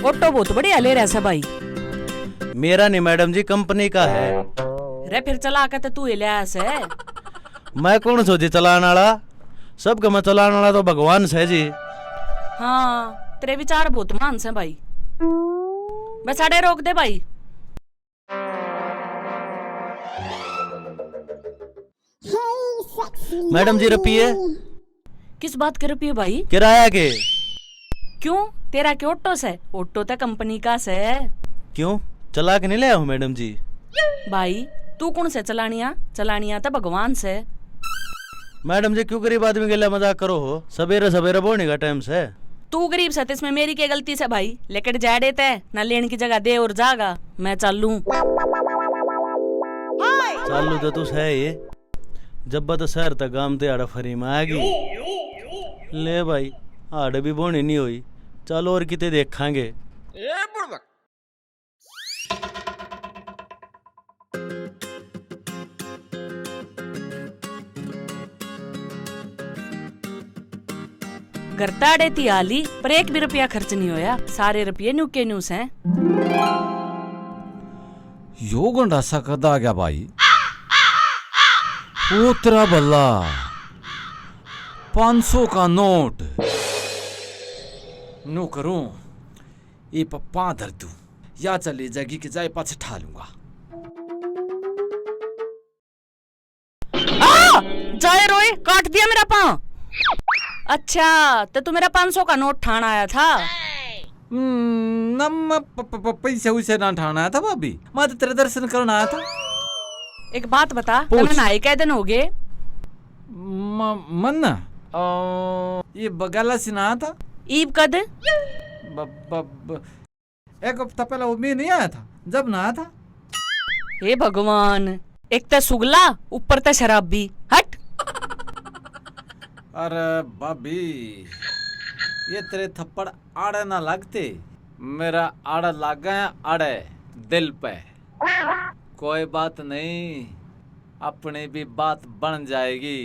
Auto बहुत बढ़िया ले रहा है भाई। मेरा नहीं मैडम जी, कंपनी का है। रे फिर चला के तो तू ही ले से। मैं कौन सोची चलाने वाला, सबका मैं चलाने वाला तो भगवान से जी। हाँ तेरे विचार बहुत मान से भाई। बस आड़े रोक दे भाई। मैडम जी रुपये किस बात के रुपये भाई? किराया के। क्यों तेरा क्या ऑटो से? ऑटो तो कंपनी का से। क्यों चला के नहीं ले हूँ मैडम जी? भाई तू कौन से चलानिया? चलानिया तो भगवान से। मैडम जी क्यों गरीब आदमी के लिए मजाक करो हो? सवेरे सवेरे बोने का टाइम से। तू गरीब से इसमें मेरी क्या गलती से भाई? लेकर जा देते ना लेने की जगह दे और जागा। मैं चालू चालू तो तू है ये। जब तो शहर तक गांव ते आड़ा फरी में आ गई। ले भाई आड़ भी बोनी नहीं हुई, चलो और किते देखांगे। घर ताड़े थी आली पर एक भी रुपया खर्च नहीं होया। सारे रुपये न्यू के न्यूस हैं। यो गंडा सा कदा आ गया भाई। उतरा बल्ला 500 का नोट नो करूं ये पप्पा धर दूं या चले जाएगी कि जाए पाछे ठा लूंगा। जाए रोए काट दिया मेरा पाँव। अच्छा तो तू मेरा 500 का नोट ठाण आया था? नम पैसे उसे ना ठाना आया था भाभी, मैं तो तेरे दर्शन करना आया था। एक बात बता, तुम्हें नहाए कै दिन हो गए? मन ये बगाला से नहा था। ईब कद? एक हफ्ता पहले वो मैं नहीं आया था जब नहा था। हे भगवान, एक तो सुगला ऊपर तो शराबी। हट। अरे भाभी ये तेरे थप्पड़ आड़े ना लगते, मेरा आड़ा लग गया आड़े दिल पे। कोई बात नहीं, अपनी भी बात बन जाएगी।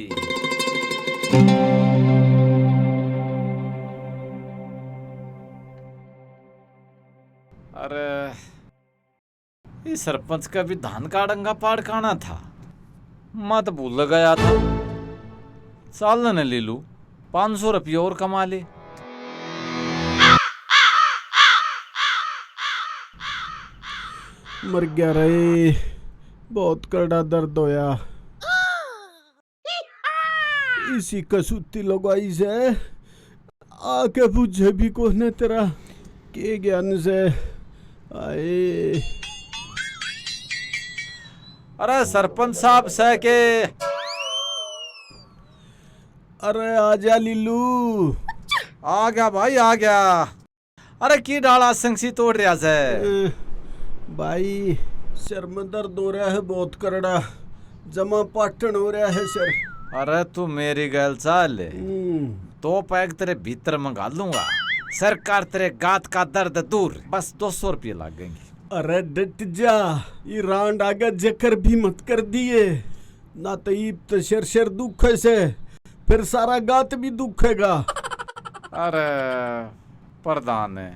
अरे ये सरपंच का भी धान का डंगा पाड़ काना था, मैं तो भूल गया था। चल न ले लू, 500 रुपये और कमा ले। मर गया रे, बहुत कड़ा दर्द होया। इसी कसूती लगाई से आके पूछे भी कोने तेरा के ज्ञान से आए। अरे सरपंच साहब से के। अरे आजा लीलू। आ गया भाई आ गया। अरे की डाला संगसी तोड़ रहा से? भाई सर में दर्द हो रहा है बहुत करड़ा, जमा पाटन हो रहा है सर। अरे तू मेरी गल चाल तो पैग तेरे भीतर मंगा लूंगा। सरकार तेरे गात का दर्द दूर, बस 200 रुपये लगेंगे। अरे डट जा, ये रांड आगे जकर भी मत कर दिए ना, तो ईब तो शर दुख से फिर सारा गात भी दुखेगा। अरे प्रधान है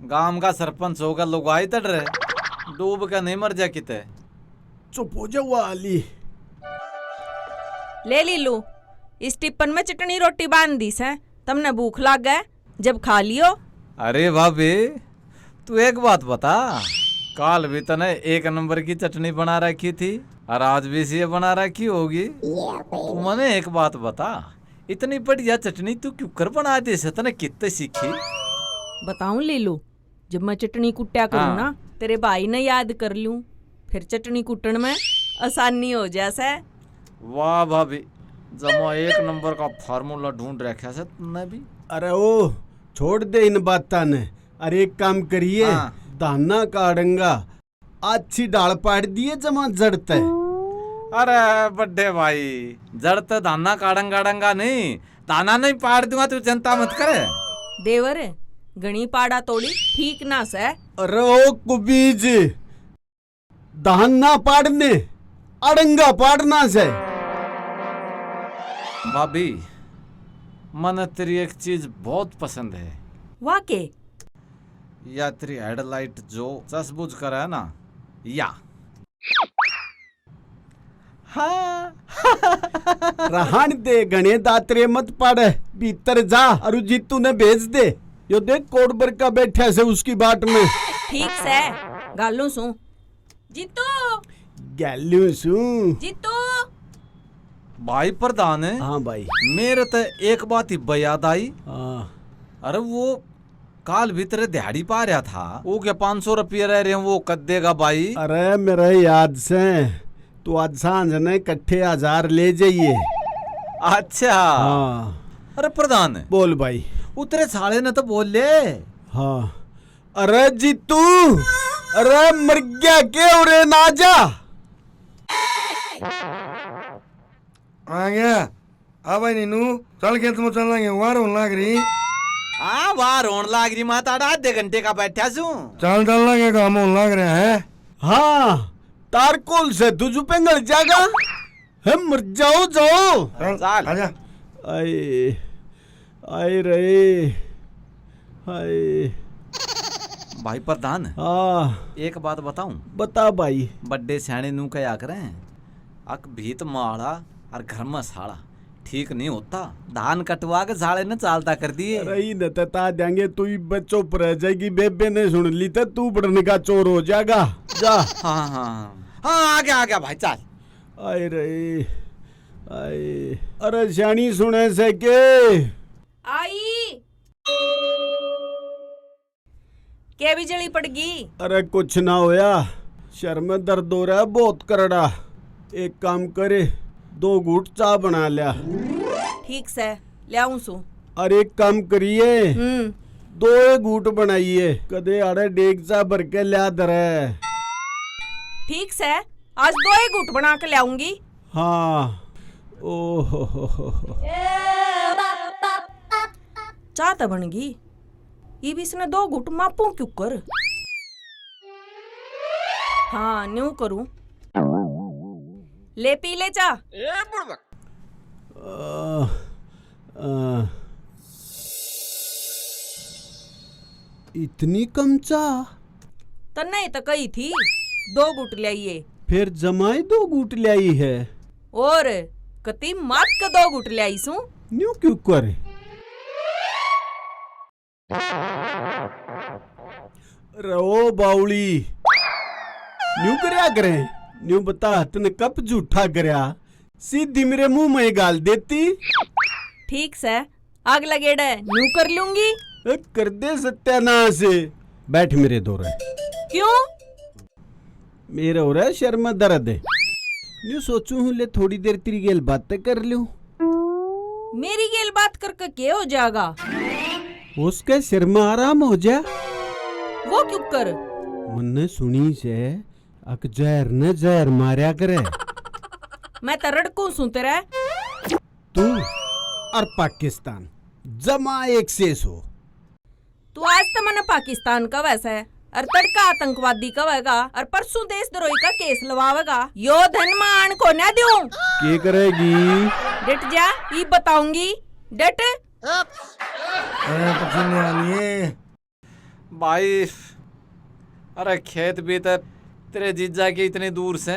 गांव का सरपंच होगा, लोग आई तड़ रहे डूब का नहीं मर जा किते। चुप हो जाओ आली। ले लीलू, इस टिप्पन में चटनी रोटी बांध दी से, तुमने भूख लग गए जब खा लियो। अरे भाभी तू एक बात बता, काल भी तने 1 नंबर की चटनी बना रखी थी और आज भी इसे बना रखी होगी। तू मने एक बात बता, इतनी बढ़िया चटनी तू क्यों कर बना दे से, तने कितने सीखी? बताऊं लीलू, जब मैं चटनी कुट्या करूँ ना, तेरे भाई ने याद कर लूं, फिर चटनी कुटन में आसानी हो जैसे। वाह भाभी, जमा 1 नंबर का फार्मूला ढूंढ रखा से तुमने भी। अरे ओ छोड़ दे इन बाता ने। अरे एक काम करिए, दाना काड़ंगा अच्छी डाल पाड़ दिए जमा जड़ते। अरे बड्डे भाई, जड़ते दाना काड़ंगा नहीं, दाना नहीं पाड़ दूंगा, तू चिंता मत करे। देवर घनी पाड़ा तोड़ी ठीक ना से। अरे ओ कुबीज, धान ना पाड़ने अड़ंगा पाड़ना से। भाभी मन तेरी एक चीज बहुत पसंद है। वाके या तेरी हेडलाइट जो सचबुझ कर है ना, या हाँ रहन दे गणे दातरे मत पड़, भीतर जा और जीतू ने भेज दे। यो देख कोडबर का बैठा से उसकी बाट में। ठीक से गालू सू। जीतू गैल्यू सू। जीतू। भाई प्रधान है। हाँ भाई। मेरे तो एक बात ही याद आई। हाँ। अरे वो काल भीतर दिहाड़ी पा रहा था, वो क्या 500 रुपये रह रहे हैं, वो कर देगा भाई? अरे मेरे याद से तू आज सांझ ने इकट्ठे 1000 ले जाइए। अच्छा। हाँ। अरे प्रधान बोल भाई। उतरे साले ने तो बोल ले। हाँ। अरे जीतू, अरे मर गया के उरे ना जा। आ गया। आ भाई नीनू चल खेत में चलेंगे, वार होने लग रही। हाँ वार होने लग रही माता, आधे घंटे का बैठा छू। चल लगे काम होने लग रहा है। हाँ तारकोल से तुझ पे गल जाएगा। हम मर जाओ जाओ। चल आजा। आए आए रे आए। भाई प्रधान हाँ एक बात बताऊं? बता भाई। बड्डे सियाने नू क्या करें, अक भीत माड़ा और घर में साड़ा ठीक नहीं होता। धान कटवा के साले ने चालता कर दिए। रही न तता देंगे, तू ही बच्चों पर रह जाएगी। बेबे ने सुन ली तो तू बढ़ने का चोर हो जाएगा। जा। हाँ हाँ हाँ आ गया भाई चल। आए रे आए। अरे जानी सुने से के आई क्या बिजली पड़ गई? अरे कुछ ना होया, सर में दर्द हो रहा है बहुत करड़ा। एक काम करे, 2 घूंट चाय बना लिया। ठीक से ले आऊं सू। अरे एक काम करिए, 2 घूंट बनाइए। कदे आड़े डेग चा भर के लिया दरे। ठीक से आज 2 ही घूंट बना के ले आऊंगी। हाँ। ओहो चाह तो बन गई, ये भी इसने 2 घूंट मापूं क्यों कर। हाँ न्यू करूं। ले पी ले चा। इतनी कम चाह? तो नहीं तो कही थी 2 घूंट ले आइए। फिर जमाई 2 घूंट ले आई है। और कती मात का 2 घूंट ले आई सू। न्यू क्यों करे? रो बाउली न्यू करया करे। न्यू बता तने कब झूठा करया, सीधी मेरे मुंह में गाल देती। ठीक से आग लगेड़ा न्यू कर लूंगी। कर दे सत्यानाश। बैठ मेरे दो रहे। क्यों? मेरा हो रहा है शर्मा दर्द है। न्यू सोचू हूँ ले थोड़ी देर तेरी गेल बातें कर लूं। मेरी गेल बात करके क्या हो जाएगा? उसका शर्मा आराम हो जा। वो क्यों कर? मन्ने सुनी से अक जहर ने जहर मारया करे। मैं तो रड़कू सू तेरा। तू और पाकिस्तान जमा एक शेष हो। तू आज तो मने पाकिस्तान का वैसा है और तड़का आतंकवादी का होगा और परसों देशद्रोही का केस लवावेगा। यो धन मान को ना दूं। क्या करेगी? डट जा, ये बताऊंगी। डट। अरे पसीने आ लिए भाई। अरे खेत भी तो तेरे जीजा के इतने दूर से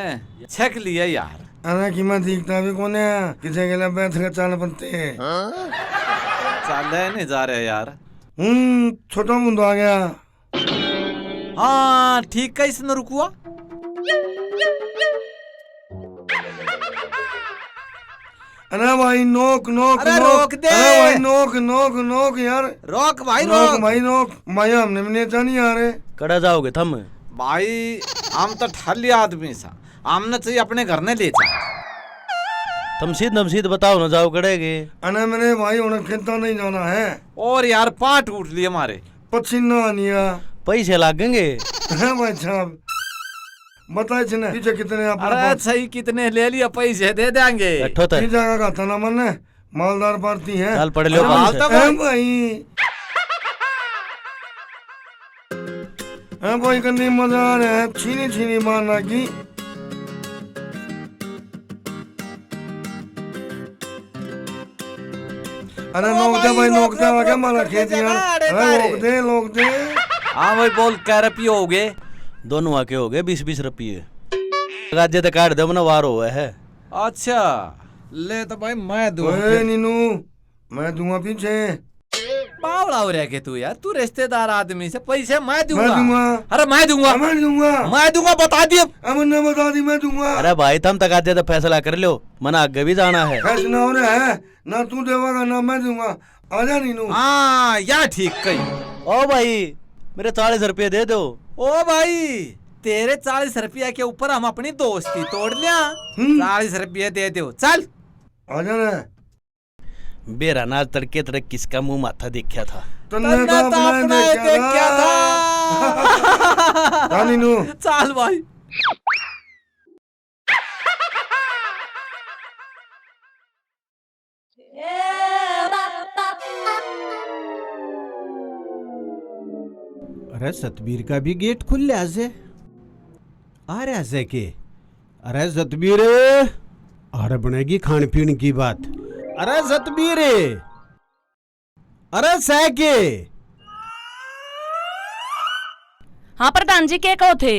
छक लिया यार। अरे कि मैं दिखता भी कौन है, किसे के लिए बैठ के चाल बनते। चाले नहीं जा रहे यार। छोटा मुंडो आ गया। हाँ ठीक कैसे न रुकुआ। अरे भाई नोक नोक अरे नोक। रोक दे। अरे भाई नोक नोक नोक यार। रोक भाई नोक रोक। भाई नोक। भाई हमने भी नेता नहीं आ रहे। कड़ा जाओगे थम? भाई हम तो ठल्ली आदमी सा, हमने चाहिए अपने घर ने ले जा। तमसीद नमसीद बताओ ना, जाओ कड़ेगे। अरे मैंने भाई उन्हें खेता नहीं जाना है। और यार पाट उठ लिए हमारे। पसीना आनिया पैसे लागेंगे। है भाई साहब बताए छने पीछे कितने आप। अरे सही कितने ले लिया, पैसे दे देंगे। बैठो तो। ये जगह का था ना मन मालदार पार्टी है। चल पढ़ लो। भाई कोई करनी मजा आ रहा है, छीनी छीनी मारना की। अरे नोक दे भाई नोक दे, आगे मारा खेत यार। अरे लोग दे हाँ भाई बोल, कै रुपये हो गए? दोनों आके हो गए 20-20 रुपये। राज्य तो काट दे अपना वार हुआ है। अच्छा ले तो भाई मैं दूं। ओए नीनू, मैं दूंगा पीछे। बावड़ा हो रहा के तू यार, तू रिश्तेदार आदमी से पैसे मैं दूंगा। मैं दूंगा। अरे मैं दूंगा, मैं दूंगा। मैं दूंगा, बता दिए। अमन ने बता दी, मैं दूंगा। अरे भाई तुम तक आज तो फैसला कर लो, मना आगे भी जाना है। फैसला हो रहा है ना, तू देवागा ना मैं दूंगा। आजा नीनू। हाँ यार ठीक कही। ओ भाई मेरे 40 रुपये दे दो। ओ भाई तेरे 40 रुपया के ऊपर हम अपनी दोस्ती तोड़ लिया। 40 रुपये दे दो, चल। आजा ना। बेरा नाच तड़के तड़क किसका मुंह माथा देखा था। तन्ने तो अपना देखा था। हाँ नीनू। चल भाई। अरे सतबीर का भी गेट खुल लिया से आ रहा से के। अरे सतबीर, अरे बनेगी खान पीन की बात। अरे सतबीर, अरे सह के। हाँ प्रधान जी के कहो थे?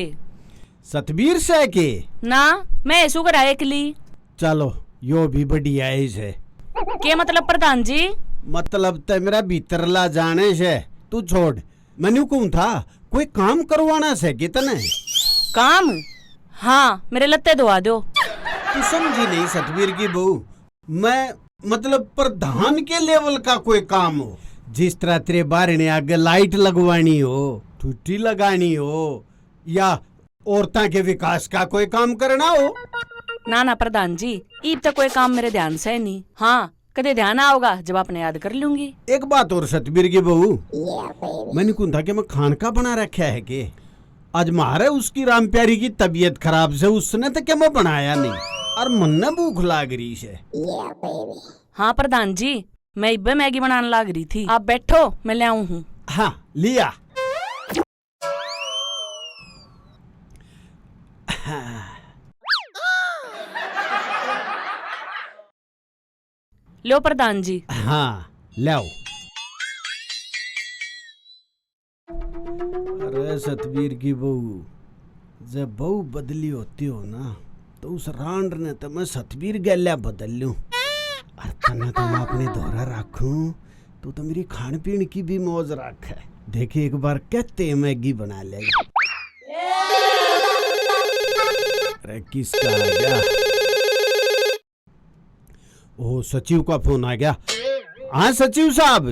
सतबीर सह के ना मैं ऐसू कराए के चलो यो भी बढ़िया है से। के मतलब प्रधान जी? मतलब ते मेरा भीतरला जाने से तू छोड़। मैंने कहूं था कोई काम करवाना से कि तने। काम? हाँ मेरे लत्ते धोआ दो। तू समझी नहीं सतबीर की बहू, मैं मतलब प्रधान के लेवल का कोई काम हो, जिस तरह तेरे बारे ने आगे लाइट लगवानी हो, टूटी लगानी हो, या औरतां के विकास का कोई काम करना हो। ना ना प्रधान जी, ईब तक कोई काम मेरे ध्यान से नहीं। हाँ कदे ध्यान आओगा जब आपने याद कर लूंगी। एक बात और सतबीर की बहू, मैंने कहा था कि मैं खान का बना रखा है कि आज मारे उसकी राम प्यारी की तबीयत खराब से उसने तो क्या मैं बनाया नहीं, और मन ने भूख लाग रही है। हाँ प्रधान जी, मैं इब्बे मैगी बनाने लग रही थी, आप बैठो मैं ले आऊं हूँ। हाँ लिया। लो प्रधान जी। हाँ लाओ। अरे सतबीर की बहू, जब बहू बदली होती हो ना तो उस रांड ने तो मैं सतबीर गैल्या बदल लूं, और तने तो मैं अपने दोहरा रखूं तो मेरी खान पीन की भी मौज रख है। देखिए एक बार कहते मैगी बना ले। अरे किसका आ गया? ओ सचिव का फोन आ गया। हाँ सचिव साहब,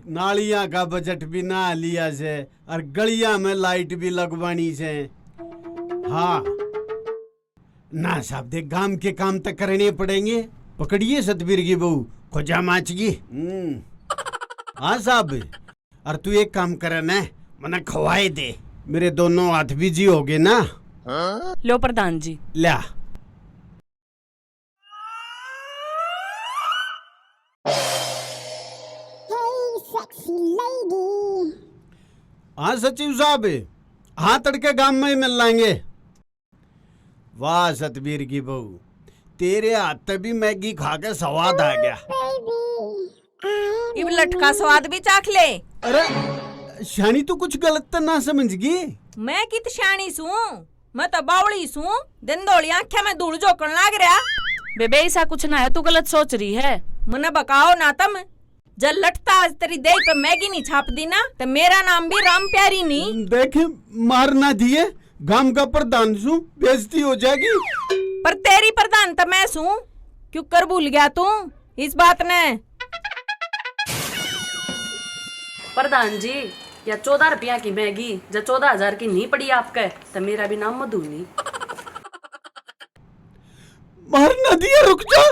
नालियां का बजट भी ना लिया से और गलियां में लाइट भी लगवानी से। हाँ ना साहब, देख गांव के काम तक करने पड़ेंगे। पकड़िए सतबीर की बहू, खोजा माचगी। हाँ साहब, और तू एक काम करे ना, मना खवाए दे, मेरे दोनों हाथ बिजी हो गए ना। लो प्रधान जी। ला। हाँ सचिव साहब, हाँ तड़के गांव में ही मिल लेंगे। वाह सतबीर की बहू, तेरे हाथ पे भी मैगी खा के स्वाद आ गया। इब लटका स्वाद भी चाख ले। अरे शानी तू कुछ गलत तो ना समझगी। मैं कित शानी सू, मैं तो बावड़ी सू। दिन दौड़ी आंखें में धूल झोंकन लाग रहा। बेबे ऐसा कुछ ना है, तू गलत सोच रही है। मने बकाओ ना तम। जब लटता आज तेरी देह पे मैगी नहीं छाप दी ना, तो मेरा नाम भी राम प्यारी नहीं। देख मार ना दिए, गांव का प्रधान सू, बेइज्जती हो जाएगी। पर तेरी प्रधान तो मैं सू, क्यों कर भूल गया तू इस बात ने? प्रधान जी, या 14 रुपया की मैगी जब 14,000 की नहीं पड़ी आपके, तो मेरा भी नाम मधु नहीं। मार ना दिया, रुक जा।